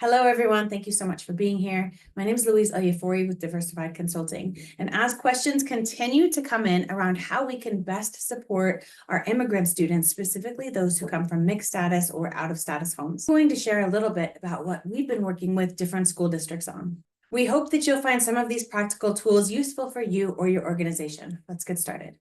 Hello, everyone. Thank you so much for being here. My name is Louise Oyefor with DiversifiED Consulting. And as questions continue to come in around how we can best support our immigrant students, specifically those who come from mixed status or out of status homes, I'm going to share a little bit about what we've been working with different school districts on. We hope that you'll find some of these practical tools useful for you or your organization. Let's get started.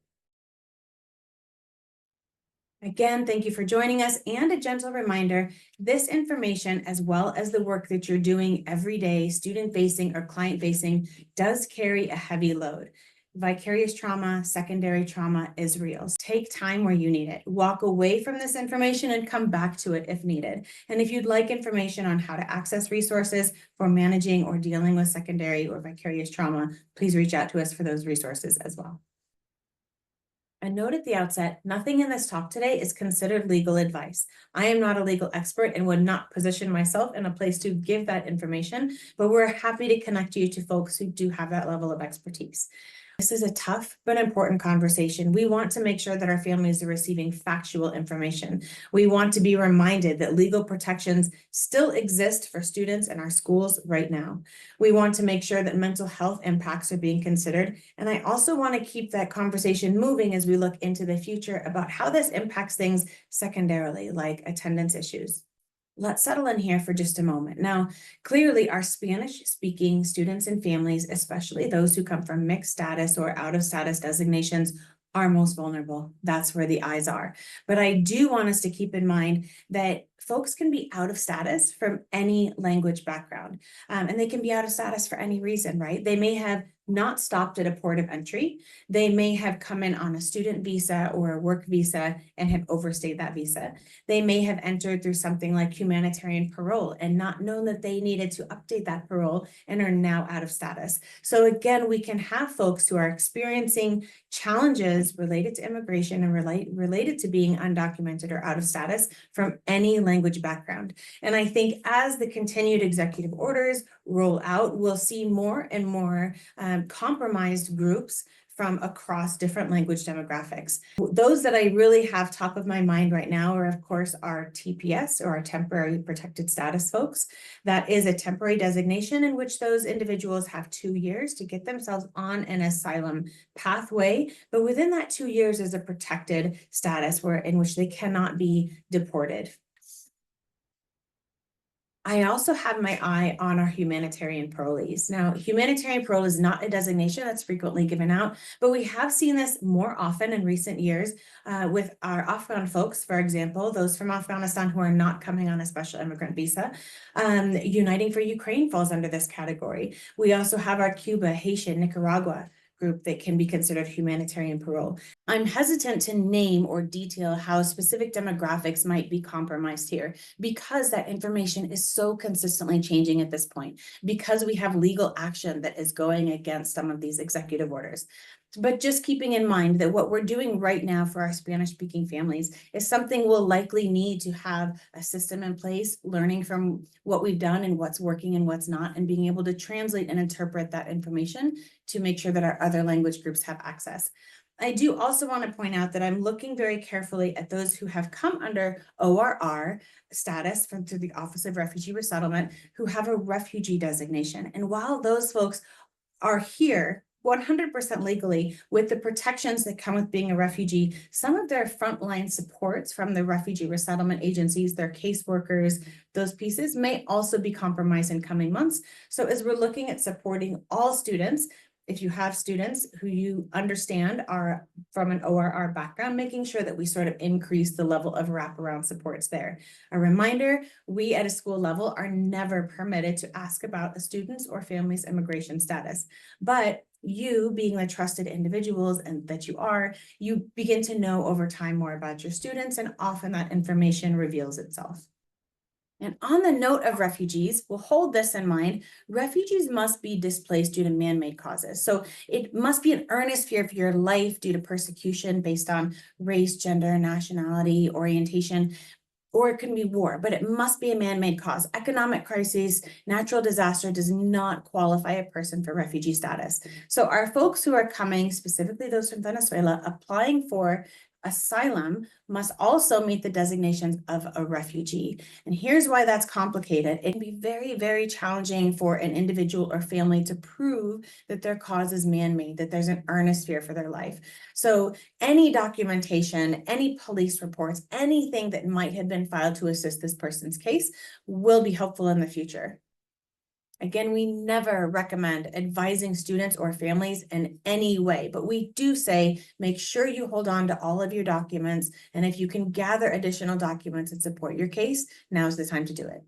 Again, thank you for joining us, and a gentle reminder, this information, as well as the work that you're doing every day, student-facing or client-facing, does carry a heavy load. Vicarious trauma, secondary trauma is real. Take time where you need it. Walk away from this information and come back to it if needed. And if you'd like information on how to access resources for managing or dealing with secondary or vicarious trauma, please reach out to us for those resources as well. A note at the outset, nothing in this talk today is considered legal advice. I am not a legal expert and would not position myself in a place to give that information, but we're happy to connect you to folks who do have that level of expertise. This is a tough but important conversation. We want to make sure that our families are receiving factual information. We want to be reminded that legal protections still exist for students in our schools right now. We want to make sure that mental health impacts are being considered. And I also want to keep that conversation moving as we look into the future about how this impacts things secondarily, like attendance issues. Let's settle in here for just a moment. Now, clearly our Spanish-speaking students and families, especially those who come from mixed status or out of status designations, are most vulnerable. That's where the eyes are. But I do want us to keep in mind that folks can be out of status from any language background, and they can be out of status for any reason, right? They may have not stopped at a port of entry. They may have come in on a student visa or a work visa and have overstayed that visa. They may have entered through something like humanitarian parole and not known that they needed to update that parole and are now out of status. So again, we can have folks who are experiencing challenges related to immigration and related to being undocumented or out of status from any language background. And I think as the continued executive orders roll out, we'll see more and more compromised groups from across different language demographics. Those that I really have top of my mind right now are, of course, our TPS, or our temporary protected status folks. That is a temporary designation in which those individuals have 2 years to get themselves on an asylum pathway. But within that 2 years is a protected status in which they cannot be deported. I also have my eye on our humanitarian parolees. Now, humanitarian parole is not a designation that's frequently given out, but we have seen this more often in recent years with our Afghan folks, for example, those from Afghanistan who are not coming on a special immigrant visa. Uniting for Ukraine falls under this category. We also have our Cuba, Haitian, Nicaragua group that can be considered humanitarian parole. I'm hesitant to name or detail how specific demographics might be compromised here because that information is so consistently changing at this point, because we have legal action that is going against some of these executive orders. But just keeping in mind that what we're doing right now for our Spanish-speaking families is something we'll likely need to have a system in place, learning from what we've done and what's working and what's not, and being able to translate and interpret that information to make sure that our other language groups have access. I do also want to point out that I'm looking very carefully at those who have come under ORR status through the Office of Refugee Resettlement, who have a refugee designation. And while those folks are here 100% legally with the protections that come with being a refugee, some of their frontline supports from the refugee resettlement agencies, their caseworkers, those pieces may also be compromised in coming months. So as we're looking at supporting all students, if you have students who you understand are from an ORR background, making sure that we sort of increase the level of wraparound supports there. A reminder, we at a school level are never permitted to ask about a student's or family's immigration status, but you being the trusted individuals and that you begin to know over time more about your students, and often that information reveals itself. And on the note of refugees, we'll hold this in mind. Refugees must be displaced due to man-made causes. So it must be an earnest fear for your life due to persecution based on race, gender, nationality, orientation, or it can be war, but it must be a man-made cause. Economic crises, natural disaster does not qualify a person for refugee status. So our folks who are coming, specifically those from Venezuela, applying for Asylum must also meet the designations of a refugee. And here's why that's complicated. It can be very, very challenging for an individual or family to prove that their cause is man-made, that there's an earnest fear for their life. So any documentation, any police reports, anything that might have been filed to assist this person's case will be helpful in the future. Again, we never recommend advising students or families in any way, but we do say, make sure you hold on to all of your documents. And if you can gather additional documents and support your case, now's the time to do it.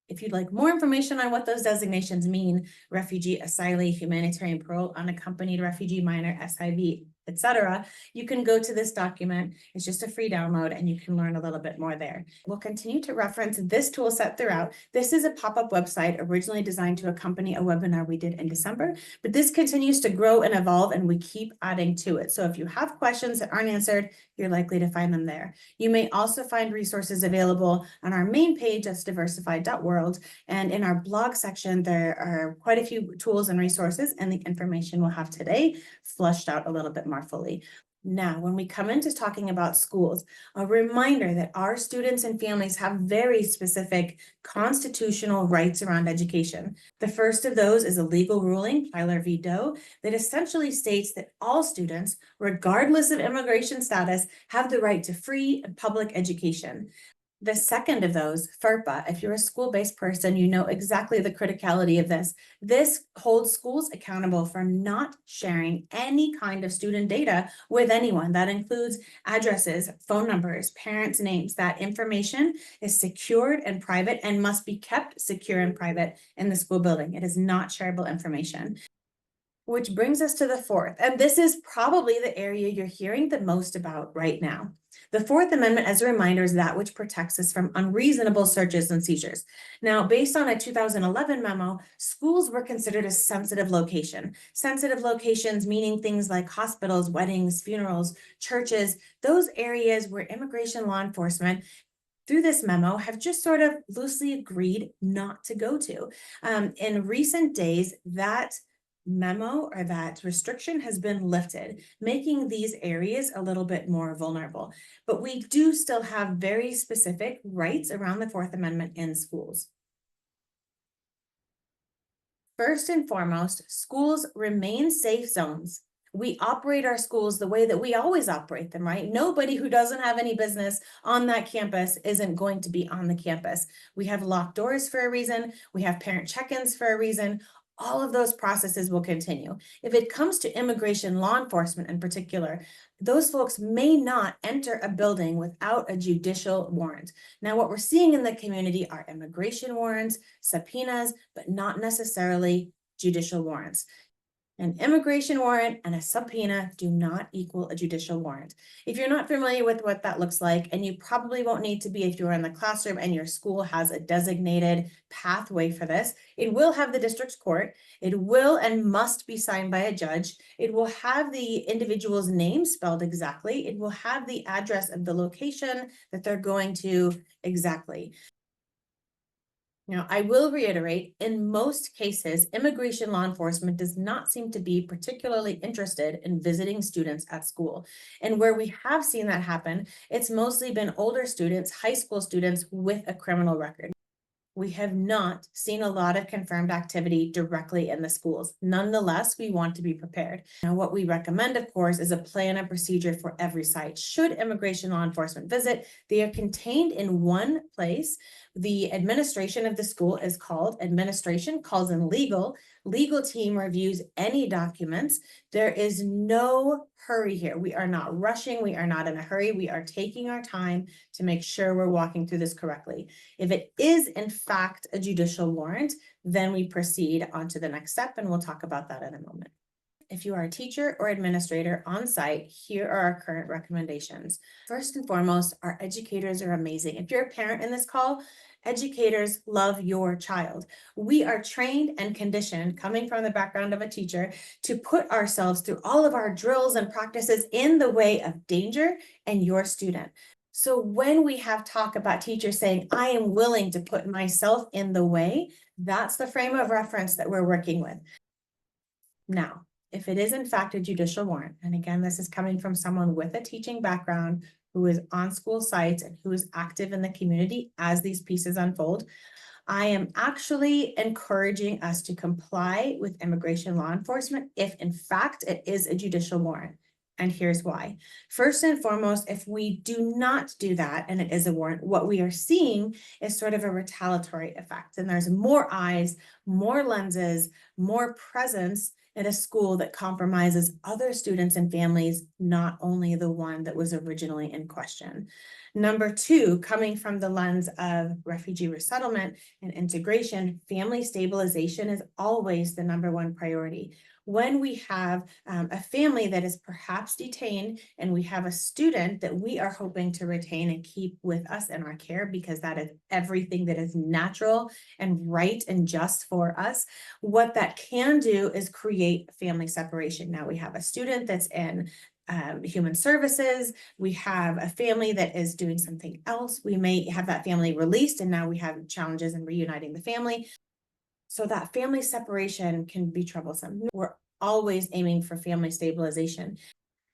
If you'd like more information on what those designations mean, refugee, asylee, humanitarian parole, unaccompanied refugee, minor, SIV, etc., you can go to this document. It's just a free download and you can learn a little bit more there. We'll continue to reference this tool set throughout. This is a pop-up website originally designed to accompany a webinar we did in December, but this continues to grow and evolve and we keep adding to it. So if you have questions that aren't answered, you're likely to find them there. You may also find resources available on our main page, that's diversified.world, and in our blog section, there are quite a few tools and resources, and the information we'll have today flushed out a little bit more fully. Now, when we come into talking about schools, a reminder that our students and families have very specific constitutional rights around education. The first of those is a legal ruling, Tyler v. Doe, that essentially states that all students, regardless of immigration status, have the right to free and public education. The second of those, FERPA, if you're a school-based person, you know exactly the criticality of this. This holds schools accountable for not sharing any kind of student data with anyone. That includes addresses, phone numbers, parents' names. That information is secured and private and must be kept secure and private in the school building. It is not shareable information. Which brings us to the fourth, and this is probably the area you're hearing the most about right now. The Fourth Amendment, as a reminder, is that which protects us from unreasonable searches and seizures. Now, based on a 2011 memo, schools were considered a sensitive location. Sensitive locations meaning things like hospitals, weddings, funerals, churches, those areas where immigration law enforcement through this memo have just sort of loosely agreed not to go to. In recent days, that memo or that restriction has been lifted, making these areas a little bit more vulnerable. But we do still have very specific rights around the Fourth Amendment in schools. First and foremost, schools remain safe zones. We operate our schools the way that we always operate them, right? Nobody who doesn't have any business on that campus isn't going to be on the campus. We have locked doors for a reason. We have parent check-ins for a reason. All of those processes will continue. If it comes to immigration law enforcement in particular, those folks may not enter a building without a judicial warrant. Now, what we're seeing in the community are immigration warrants, subpoenas, but not necessarily judicial warrants. An immigration warrant and a subpoena do not equal a judicial warrant. If you're not familiar with what that looks like, and you probably won't need to be if you're in the classroom and your school has a designated pathway for this, it will have the district court. It will and must be signed by a judge. It will have the individual's name spelled exactly. It will have the address of the location that they're going to exactly. Now, I will reiterate, in most cases, immigration law enforcement does not seem to be particularly interested in visiting students at school. And where we have seen that happen, it's mostly been older students, high school students with a criminal record. We have not seen a lot of confirmed activity directly in the schools. Nonetheless, we want to be prepared. Now, what we recommend, of course, is a plan and procedure for every site. Should immigration law enforcement visit, they are contained in one place. The administration of the school is called administration, calls in legal. Legal team reviews any documents. There is no hurry here. We are not rushing. We are not in a hurry. We are taking our time to make sure we're walking through this correctly. If it is in fact a judicial warrant, then we proceed on to the next step, and we'll talk about that in a moment. If you are a teacher or administrator on site, here are our current recommendations. First and foremost, our educators are amazing. If you're a parent in this call, educators love your child. We are trained and conditioned, coming from the background of a teacher, to put ourselves through all of our drills and practices in the way of danger and your student. So when we have talk about teachers saying, I am willing to put myself in the way, that's the frame of reference that we're working with. Now, if it is in fact a judicial warrant, and again, this is coming from someone with a teaching background who is on school sites and who is active in the community as these pieces unfold, I am actually encouraging us to comply with immigration law enforcement if in fact it is a judicial warrant. And here's why. First and foremost, if we do not do that and it is a warrant, what we are seeing is sort of a retaliatory effect. And there's more eyes, more lenses, more presence at a school that compromises other students and families, not only the one that was originally in question. Number two, coming from the lens of refugee resettlement and integration, family stabilization is always the number one priority. When we have a family that is perhaps detained and we have a student that we are hoping to retain and keep with us in our care because that is everything that is natural and right and just for us, what that can do is create family separation. Now we have a student that's in human services, we have a family that is doing something else, we may have that family released and now we have challenges in reuniting the family. So that family separation can be troublesome. We're always aiming for family stabilization.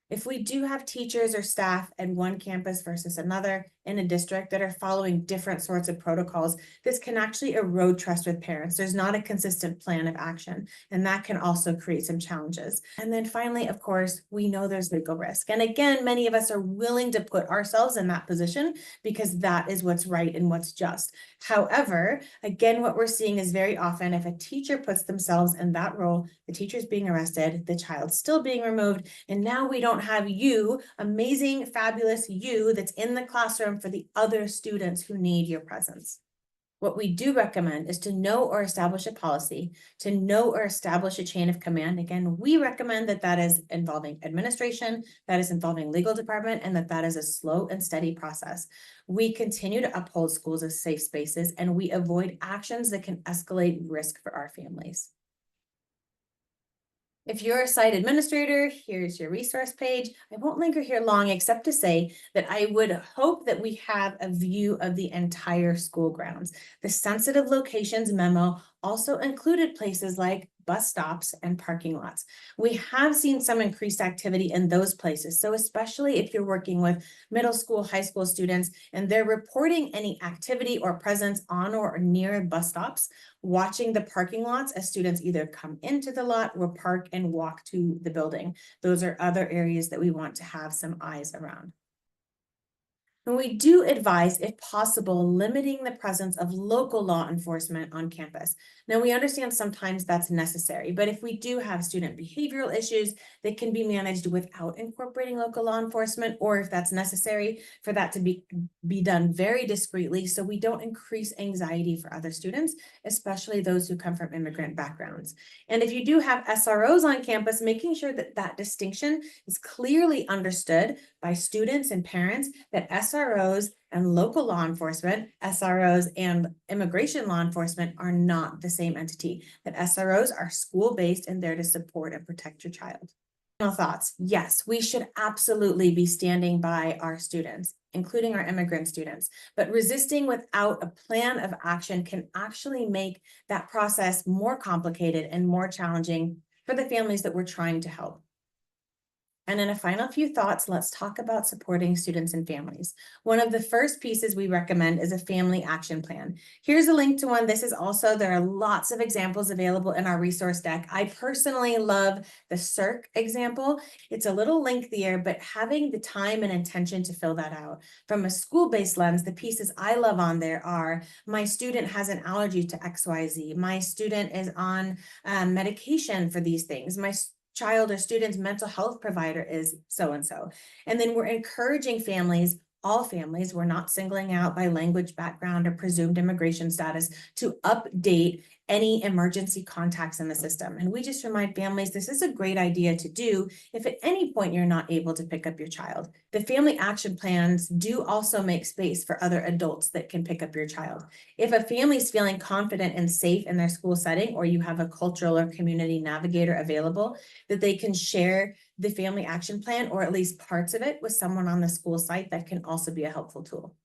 If we do have teachers or staff at one campus versus another in a district that are following different sorts of protocols, this can actually erode trust with parents. There's not a consistent plan of action, and that can also create some challenges. And then finally, of course, we know there's legal risk. And again, many of us are willing to put ourselves in that position because that is what's right and what's just. However, again, what we're seeing is very often if a teacher puts themselves in that role, the teacher's being arrested, the child's still being removed, and now we don't have you, amazing, fabulous you that's in the classroom for the other students who need your presence. What we do recommend is to know or establish a policy, to know or establish a chain of command. Again, we recommend that that is involving administration, that is involving legal department, and that that is a slow and steady process. We continue to uphold schools as safe spaces, and we avoid actions that can escalate risk for our families. If you're a site administrator, here's your resource page. I won't linger here long, except to say that I would hope that we have a view of the entire school grounds. The sensitive locations memo also included places like bus stops and parking lots. We have seen some increased activity in those places. So especially if you're working with middle school, high school students, and they're reporting any activity or presence on or near bus stops, watching the parking lots as students either come into the lot or park and walk to the building. Those are other areas that we want to have some eyes around. And we do advise, if possible, limiting the presence of local law enforcement on campus. Now, we understand sometimes that's necessary, but if we do have student behavioral issues that can be managed without incorporating local law enforcement, or if that's necessary for that to be done very discreetly so we don't increase anxiety for other students, especially those who come from immigrant backgrounds. And if you do have SROs on campus, making sure that that distinction is clearly understood by students and parents, that SROs and local law enforcement, SROs and immigration law enforcement are not the same entity, that SROs are school-based and there to support and protect your child. Final thoughts. Yes, we should absolutely be standing by our students, including our immigrant students, but resisting without a plan of action can actually make that process more complicated and more challenging for the families that we're trying to help. And in a final few thoughts, let's talk about supporting students and families. One of the first pieces we recommend is a family action plan. Here's a link to one. This is also, there are lots of examples available in our resource deck. I personally love the CIRC example. It's a little lengthier, but having the time and intention to fill that out. From a school-based lens, the pieces I love on there are, my student has an allergy to XYZ. My student is on medication for these things. My child or student's mental health provider is so-and-so. And then we're encouraging families, all families, we're not singling out by language background or presumed immigration status, to update any emergency contacts in the system. And we just remind families this is a great idea to do if at any point you're not able to pick up your child. The family action plans do also make space for other adults that can pick up your child. If a family is feeling confident and safe in their school setting, or you have a cultural or community navigator available, that they can share the family action plan or at least parts of it with someone on the school site, that can also be a helpful tool.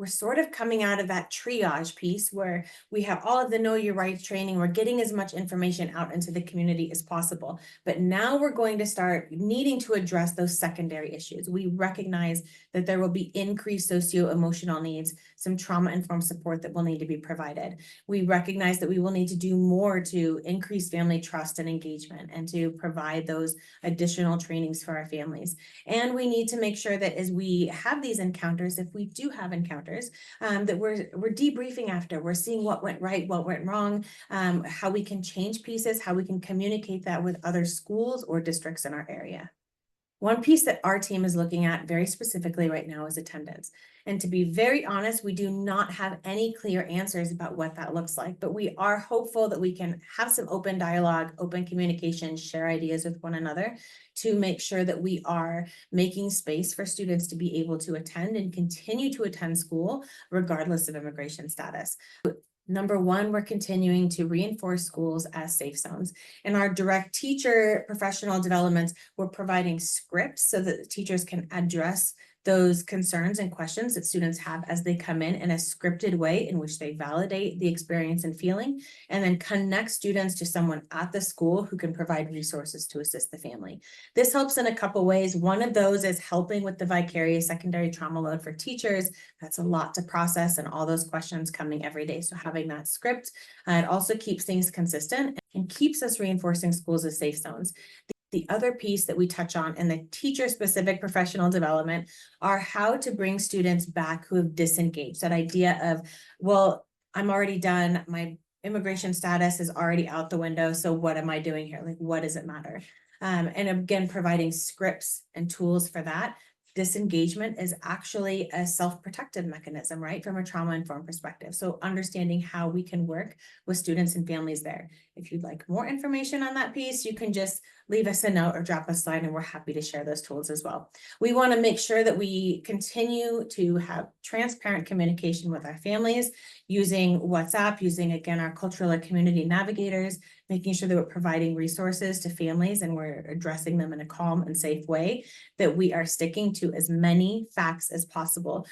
we're sort of coming out of that triage piece where we have all of the Know Your Rights training. We're getting as much information out into the community as possible. But now we're going to start needing to address those secondary issues. We recognize that there will be increased socio-emotional needs, some trauma-informed support that will need to be provided. We recognize that we will need to do more to increase family trust and engagement and to provide those additional trainings for our families. And we need to make sure that as we have these encounters, if we do have encounters, that we're debriefing after, we're seeing what went right, what went wrong, how we can change pieces, how we can communicate that with other schools or districts in our area. One piece that our team is looking at very specifically right now is attendance. And to be very honest, we do not have any clear answers about what that looks like, but we are hopeful that we can have some open dialogue, open communication, share ideas with one another to make sure that we are making space for students to be able to attend and continue to attend school regardless of immigration status. Number one, we're continuing to reinforce schools as safe zones. In our direct teacher professional developments, we're providing scripts so that the teachers can address those concerns and questions that students have as they come in a scripted way in which they validate the experience and feeling, and then connect students to someone at the school who can provide resources to assist the family. This helps in a couple ways. One of those is helping with the vicarious secondary trauma load for teachers. That's a lot to process and all those questions coming every day. So having that script, it also keeps things consistent and keeps us reinforcing schools as safe zones. The other piece that we touch on in the teacher-specific professional development are how to bring students back who have disengaged. That idea of, well, I'm already done, my immigration status is already out the window, so what am I doing here? Like, what does it matter? And again, providing scripts and tools for that. Disengagement is actually a self-protective mechanism, right? From a trauma-informed perspective. So understanding how we can work with students and families there. If you'd like more information on that piece, you can just leave us a note or drop us a line and we're happy to share those tools as well. We want to make sure that we continue to have transparent communication with our families using WhatsApp, using again, our cultural or community navigators, making sure that we're providing resources to families and we're addressing them in a calm and safe way, that we are sticking to as many facts as possible.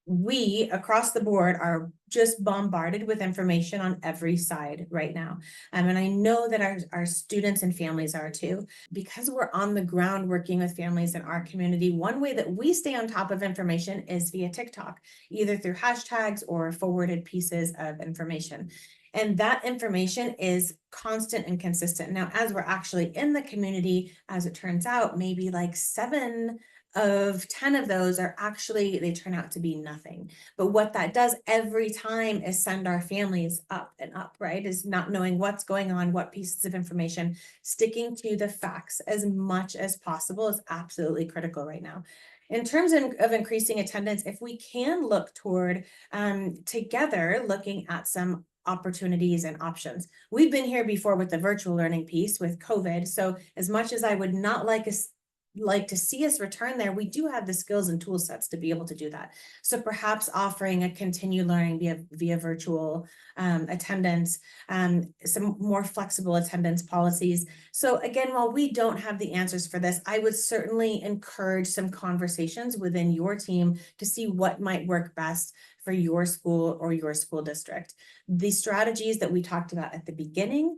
We across the board are just bombarded with information on every side right now. And I know that our students and families are too. Because we're on the ground working with families in our community, one way that we stay on top of information is via TikTok, either through hashtags or forwarded pieces of information. And that information is constant and consistent. Now, as we're actually in the community, as it turns out, maybe like 7 of 10 of those are actually, they turn out to be nothing. But what that does every time is send our families up and up, right? Is not knowing what's going on, what pieces of information, sticking to the facts as much as possible is absolutely critical right now. In terms of increasing attendance, if we can look toward together looking at some opportunities and options. We've been here before with the virtual learning piece with COVID. So as much as I would not like to see us return there, we do have the skills and tool sets to be able to do that. So perhaps offering a continued learning via virtual attendance, some more flexible attendance policies. So again, while we don't have the answers for this, I would certainly encourage some conversations within your team to see what might work best for your school or your school district. The strategies that we talked about at the beginning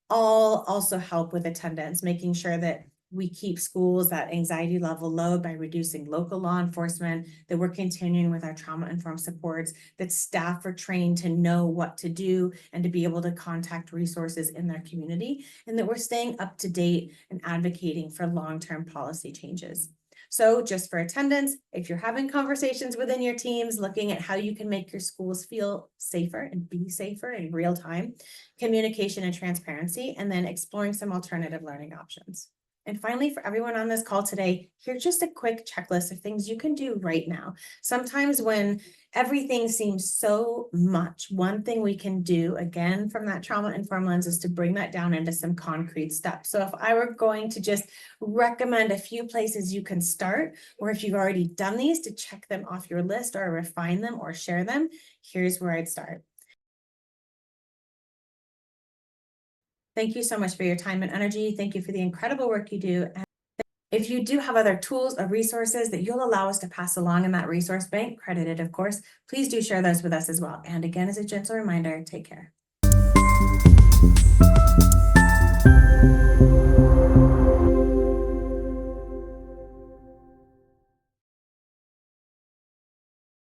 all also help with attendance, making sure that we keep schools at anxiety level low by reducing local law enforcement, that we're continuing with our trauma-informed supports, that staff are trained to know what to do and to be able to contact resources in their community, and that we're staying up to date and advocating for long-term policy changes. So just for attendance, if you're having conversations within your teams, looking at how you can make your schools feel safer and be safer in real time, communication and transparency, and then exploring some alternative learning options. And finally, for everyone on this call today, here's just a quick checklist of things you can do right now. Sometimes when everything seems so much, one thing we can do, again, from that trauma-informed lens, is to bring that down into some concrete steps. So if I were going to just recommend a few places you can start, or if you've already done these, to check them off your list or refine them or share them, here's where I'd start. Thank you so much for your time and energy. Thank you for the incredible work you do. If you do have other tools or resources that you'll allow us to pass along in that resource bank, credited of course, please do share those with us as well. And again, as a gentle reminder, take care.